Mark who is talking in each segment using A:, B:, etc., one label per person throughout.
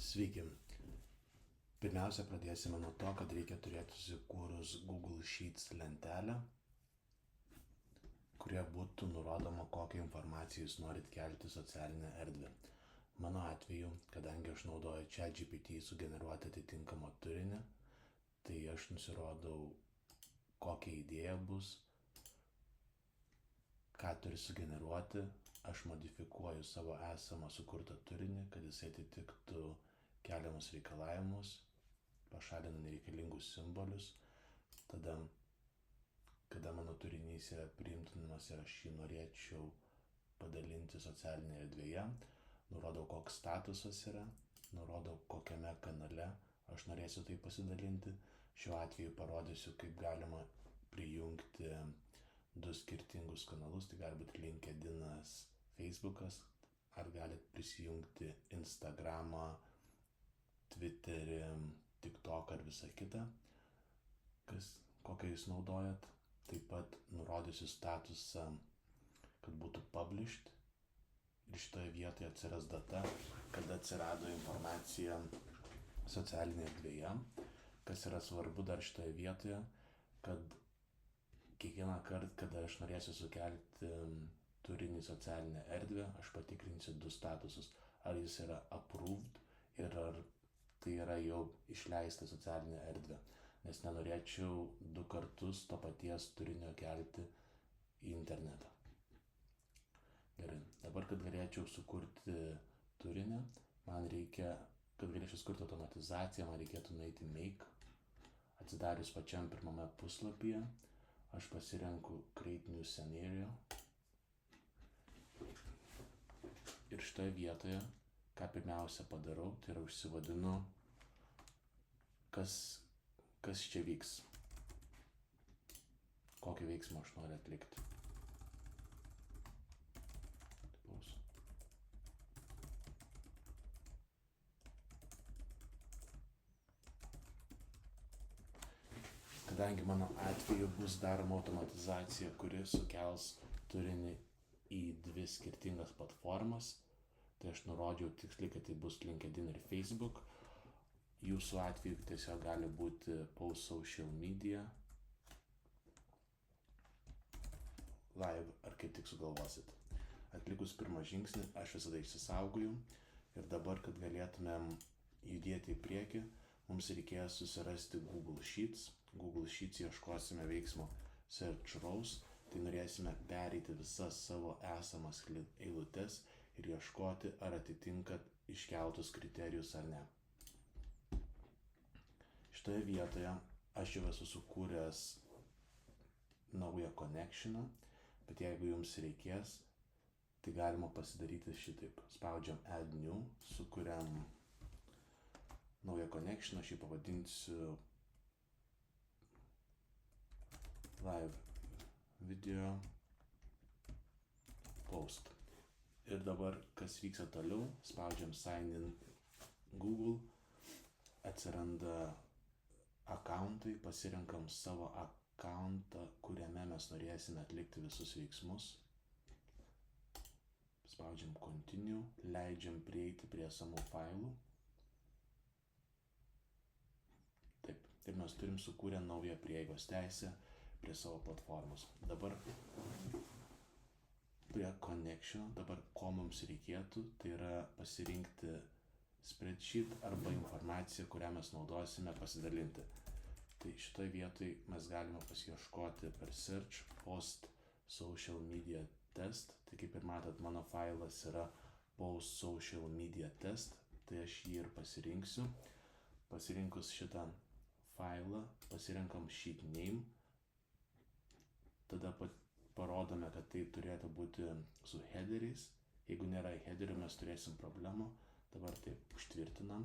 A: Sveiki. Pirmiausia, pradėsime nuo to, kad reikia turėti susikūrus Google Sheets lentelę, kurie būtų nurodoma, kokią informaciją jūs norit kelti į socialinę erdvę. Mano atveju, kadangi aš naudoju ChatGPT sugeneruoti atitinkamą turinį, tai aš nusirodau, kokia idėja bus, ką turi sugeneruoti, aš modifikuoju savo esamą sukurtą turinį, kad jis atitiktų keliamus reikalavimus, pašalinu nereikalingus simbolius, tada, kada mano turinys yra priimtinamas ir aš jį norėčiau padalinti socialinėje erdvėje, nurodau, koks statusas yra, nurodau, kokiame kanale aš norėsiu tai pasidalinti. Šiuo atveju parodysiu, kaip galima prijungti du skirtingus kanalus, tai gali būti LinkedInas, Facebookas, ar galit prisijungti Instagramą, Twitterį, TikTok ar visą kitą, kokią jūs naudojat. Taip pat nurodysiu statusą, kad būtų published ir šitoje vietoje atsiras data, kada atsirado informacija socialinėje erdvėje. Kas yra svarbu dar šitoje vietoje, kad kiekvieną kartą, kada aš norėsiu sukelti turinį į socialinę erdvę, aš patikrinsiu du statusus, ar jis yra approved ir ar tai yra jau išleista socialinė erdvė, nes nenorėčiau du kartus to paties turinio kelti į internetą. Gerai, dabar, kad galėčiau sukurti turinį, kad galėčiau sukurti automatizaciją, man reikėtų nueiti Make. Atsidarius pačiam pirmame puslapyje, aš pasirenku Create New Scenario. Ir šitoje vietoje, ką pirmiausia padarau, tai yra užsivadinu, kas čia vyks, kokį veiksmą aš noriu atlikti. Kadangi mano atveju bus daroma automatizacija, kuri sukels turinį į dvi skirtingas platformas, tai aš nurodžiau tiksliai, kad tai bus LinkedIn ir Facebook. Jūsų atveju tiesiog gali būti post social media, live ar kaip tik sugalvosit. Atlikus pirmą žingsnį, aš visada išsisaugoju ir dabar, kad galėtumėm judėti į priekį, mums reikės susirasti Google Sheets. Google Sheets ieškosime veiksmo Search Rows, tai norėsime pereiti visas savo esamas eilutes ir ieškoti, ar atitinka iškeltus kriterijus ar ne. Šitoje vietoje aš jau esu sukūręs naują connectioną, bet jeigu jums reikės, tai galima pasidaryti šitaip. Spaudžiam Add New, sukuriam naują connectioną, aš jį pavadinsiu Live Video Post. Ir dabar, kas vyksta toliau, spaudžiam Sign in Google, atsiranda accountai, pasirenkam savo accountą, kuriame mes norėsime atlikti visus veiksmus. Spaudžiam Continue, leidžiam prieiti prie esamų failų. Taip, ir mes turim sukūrę naują prieigos teisę prie savo platformos. Dabar prie connection, dabar ko mums reikėtų, tai yra pasirinkti spreadsheet arba informaciją, kurią mes naudosime pasidalinti. Tai šitoje vietoje mes galime pasiieškoti per Search Post Social Media Test. Tai kaip ir matot, mano failas yra Post Social Media Test, tai aš jį ir pasirinksiu. Pasirinkus šitą failą, pasirenkam Sheet Name, tada parodome, kad tai turėtų būti su headeriais. Jeigu nėra headerių, mes turėsim problemų. Dabar taip užtvirtinam,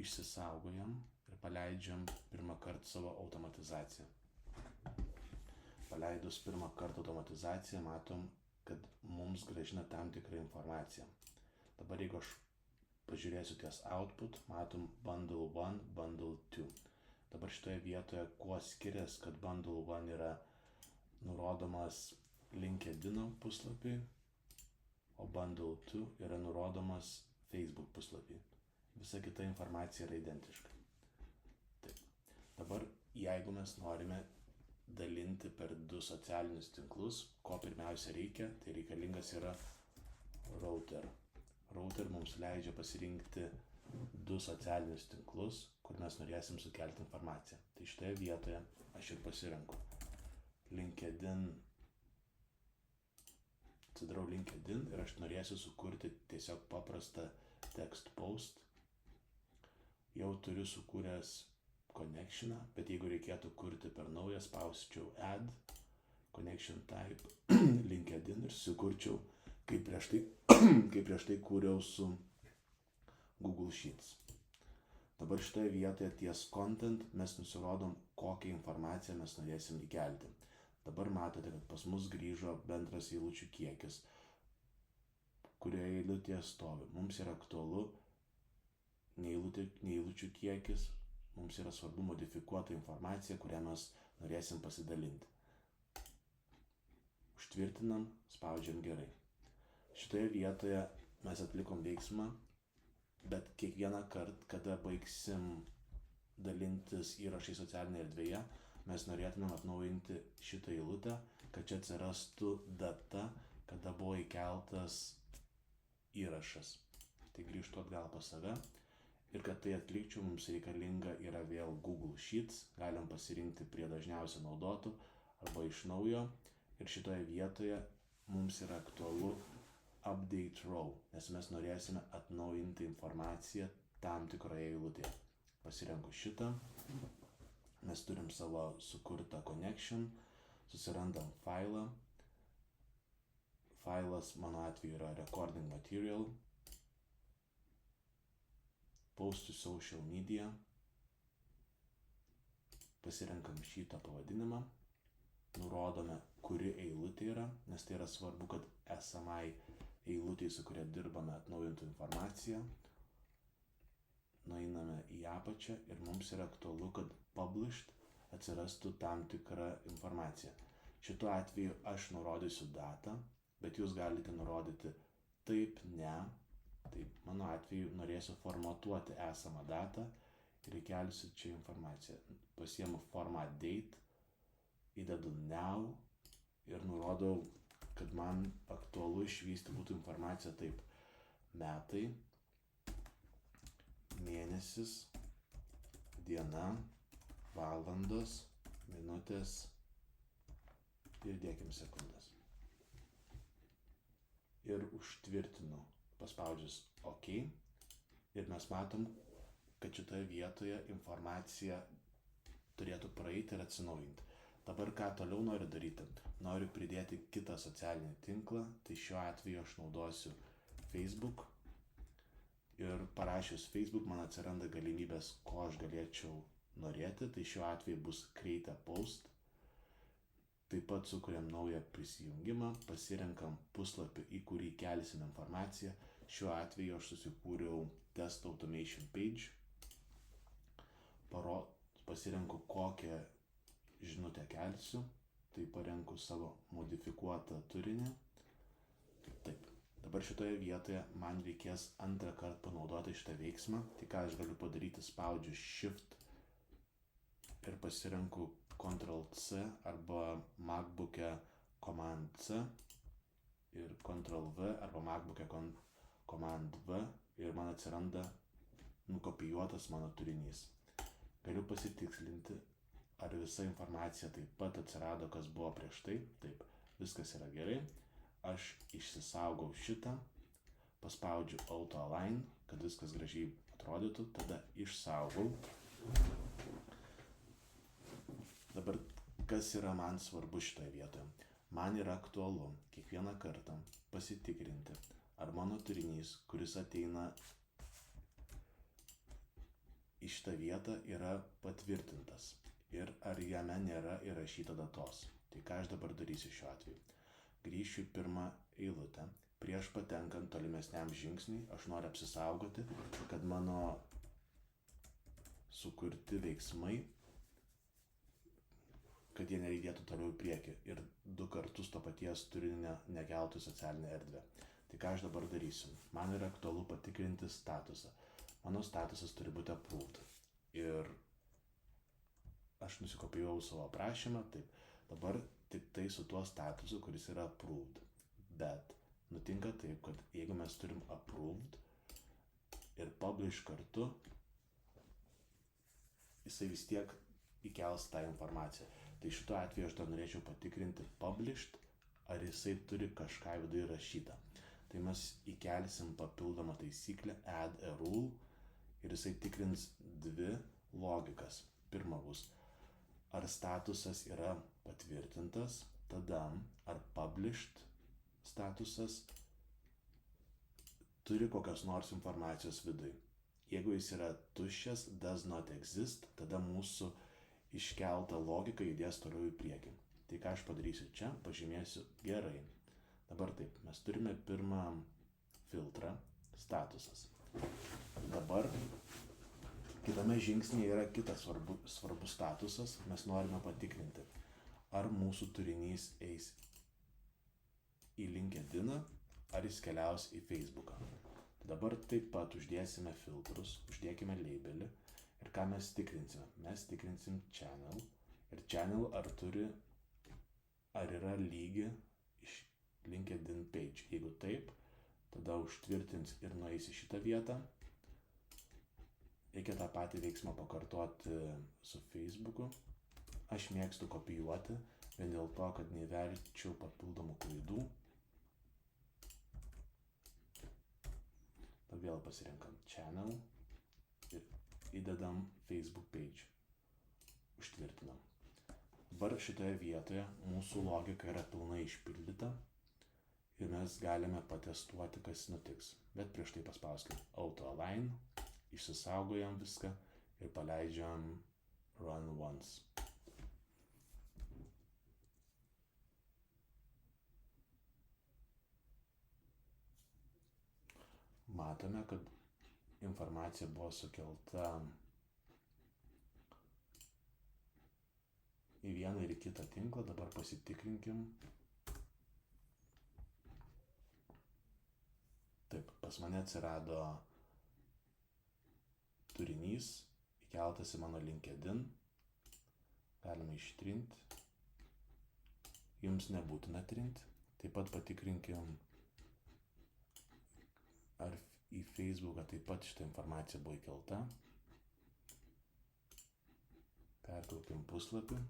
A: išsisaugojam ir paleidžiam pirmą kartą savo automatizaciją. Paleidus pirmą kartą automatizaciją, matom, kad mums grąžina tam tikrą informaciją. Dabar jeigu aš pažiūrėsiu ties output, matom Bundle 1, Bundle 2. Dabar šitoje vietoje, kuo skiriasi, kad Bundle 1 yra nurodomas LinkedIn puslapį, o Bundle 2 yra nurodomas Facebook puslapį. visa kita informacija yra identiška. Taip. Dabar, jeigu mes norime dalinti per 2 socialinius tinklus, ko pirmiausia reikia, tai reikalingas yra router. Router mums leidžia pasirinkti 2 socialinius tinklus, kur mes norėsim sukelti informaciją. Tai šitoje vietoje aš ir pasirenku LinkedIn. Atsidarau LinkedIn ir aš norėsiu sukurti tiesiog paprastą text post. Jau turiu sukūręs connectioną, bet jeigu reikėtų kurti per naują, spausčiau add, connection type, LinkedIn ir sukurčiau, kaip prieš tai kūriau su Google Sheets. Dabar šitoje vietoje ties content mes nusirodom, kokią informaciją mes norėsim įkelti. Dabar matote, kad pas mus grįžo bendras eilučių kiekis, kurioje eilutėje stovi. Mums yra aktualu ne eilučių kiekis, mums yra svarbu modifikuota informacija, kurią mes norėsim pasidalinti. Užtvirtinam, spaudžiam gerai. Šitoje vietoje mes atlikom veiksmą, bet kiekvieną kartą, kada baigsim dalintis įrašai socialinėje erdvėje, mes norėtumėm atnaujinti šitą eilutę, kad čia atsirastų data, kada buvo įkeltas įrašas. Tai grįžtu atgal pas save. Ir kad tai atlikčiau, mums reikalinga yra vėl Google Sheets, galim pasirinkti prie dažniausiai naudotų arba iš naujo. Ir šitoje vietoje mums yra aktualu update row, nes mes norėsime atnaujinti informaciją tam tikroje eilutėje. Pasirenku šitą, mes turim savo sukurtą connection, susirandam failą. Failas mano atveju yra recording material. Post to social media, pasirenkam šitą pavadinimą, nurodome, kuri eilutė yra, nes tai yra svarbu, kad esamai eilutė, su kuria dirbame, atnaujintų informaciją. Nueiname į apačią ir mums yra aktualu, kad published atsirastų tam tikra informacija. Šituo atveju aš nurodysiu datą, bet jūs galite nurodyti taip, ne. Tai mano atveju norėsiu formatuoti esamą datą ir įkelsiu čia informaciją. Pasiemu format date, įdedu now ir nurodau, kad man aktualu išvysti būtų informacija taip: metai, mėnesis, diena, valandos, minutės ir dėkim sekundės. Ir užtvirtinu, paspaudžius OK, ir mes matom, kad šitoje vietoje informacija turėtų praeiti ir atsinaujinti. Dabar ką toliau noriu daryti? Noriu pridėti kitą socialinį tinklą, tai šiuo atveju aš naudosiu Facebook. Ir parašius Facebook man atsiranda galimybės, ko aš galėčiau norėti, tai šiuo atveju bus create a post. Taip pat sukuriam naują prisijungimą, pasirenkam puslapį, į kurį kelsim informaciją. Šiuo atveju aš susikūriau test automation page. Pasirenku, kokią žinutę kelsiu, tai parenku savo modifikuotą turinį. Taip, dabar šitoje vietoje man reikės antrą kartą panaudoti šitą veiksmą. Tai ką aš galiu padaryti, spaudžiu Shift ir pasirenku Ctrl+C arba MacBook'e Command+C ir Ctrl+V arba MacBook'e Command+V ir man atsiranda nukopijuotas mano turinys. Galiu pasitikslinti, ar visa informacija taip pat atsirado, kas buvo prieš tai. Taip, viskas yra gerai. Aš išsisaugau šitą, paspaudžiu Auto Align, kad viskas gražiai atrodytų, tada išsaugau. Dabar, kas yra man svarbu šitoje vietoje? Man yra aktualu kiekvieną kartą pasitikrinti, ar mano turinys, kuris ateina į šitą vietą, yra patvirtintas ir ar jame nėra įrašyta datos. Tai ką aš dabar darysiu šiuo atveju? Grįšiu pirmą eilutę. Prieš patenkant tolimesniam žingsniui, aš noriu apsisaugoti, kad mano sukurti veiksmai, kad jie nereidėtų toliau į priekį ir 2 kartus to paties turinio nekeltų į socialinę erdvę. Tai ką aš dabar darysiu? Man yra aktualu patikrinti statusą. mano statusas turi būti approved. Ir aš nusikopijavau savo aprašymą, taip, dabar tik tai su tuo statusu, kuris yra approved. Bet nutinka taip, kad jeigu mes turim approved ir publish kartu, jisai vis tiek įkels tą informaciją. Tai šituo atveju aš dar norėčiau patikrinti published, ar jisai turi kažką viduje rašytą. Tai mes įkelsim papildomą taisyklę add a rule ir jisai tikrins dvi logikas. Pirma bus, ar statusas yra patvirtintas, tada ar published statusas turi kokios nors informacijos viduje. Jeigu jis yra tuščias, does not exist, tada mūsų iškelta logika judės toliau į priekį. Tai ką aš padarysiu čia, pažymėsiu gerai. Dabar taip, mes turime pirmą filtrą, statusas. Dabar kitame žingsnyje yra kitas svarbus statusas, mes norime patikrinti, ar mūsų turinys eis į LinkedIną, ar jis keliaus į Facebooką. Dabar taip pat uždėsime filtrus, uždėkime labelį ir ką mes tikrinsime. Mes tikrinsim channel ir channel ar yra lygi iš LinkedIn page. Jeigu taip, tada užtvirtins ir nueis į šitą vietą. Reikia tą patį veiksmą pakartoti su Facebooku. Aš mėgstu kopijuoti, vien dėl to, kad neįvelčiau papildomų klaidų. Vėl pasirenkam channel ir įdedam Facebook page. Užtvirtinam. Dabar šitoje vietoje mūsų logika yra pilnai išpildyta ir mes galime patestuoti, kas nutiks. Bet prieš tai paspauskim auto align, išsisaugojam viską ir paleidžiam run once. Matome, kad informacija buvo sukelta į vieną ir į kitą tinklą. Dabar pasitikrinkim. Taip, pas mane atsirado turinys, įkeltas į mano LinkedIn. Galima ištrinti. Jums nebūtina trinti. Taip pat patikrinkim, ar į Facebooką taip pat šitą informaciją buvo įkelta. Perkelkim puslapį.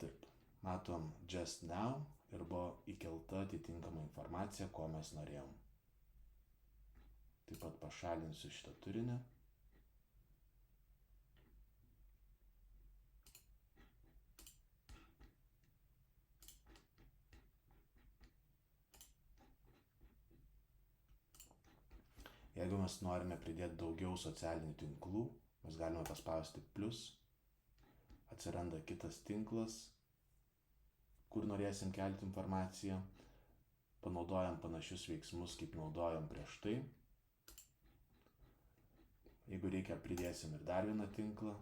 A: Taip, matom just now ir buvo įkelta atitinkama informacija, ko mes norėjom. Taip pat pašalinsiu šitą turinį. Jeigu mes norime pridėti daugiau socialinių tinklų, mes galime paspausti plus, atsiranda kitas tinklas, kur norėsim kelti informaciją, panaudojam panašius veiksmus, kaip naudojam prieš tai. Jeigu reikia, pridėsim ir dar vieną tinklą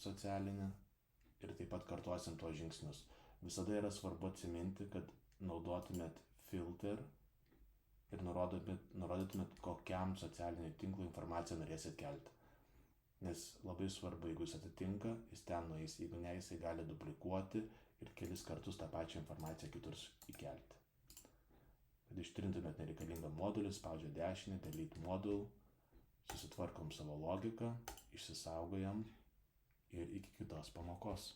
A: socialinį ir taip pat kartuosim tuos žingsnius. Visada yra svarbu atsiminti, kad naudotumėt filter ir nurodytumėt, kokiam socialiniui tinklui informaciją norėsit kelti. Nes labai svarbu, jeigu jis atitinka, jis ten nueis, jeigu ne, jisai gali duplikuoti ir kelis kartus tą pačią informaciją kitur įkelti. Kad ištrintumėt nereikalingą modulį, spaudžia dešinį, delete module, susitvarkom savo logiką, išsisaugojam ir iki kitos pamokos.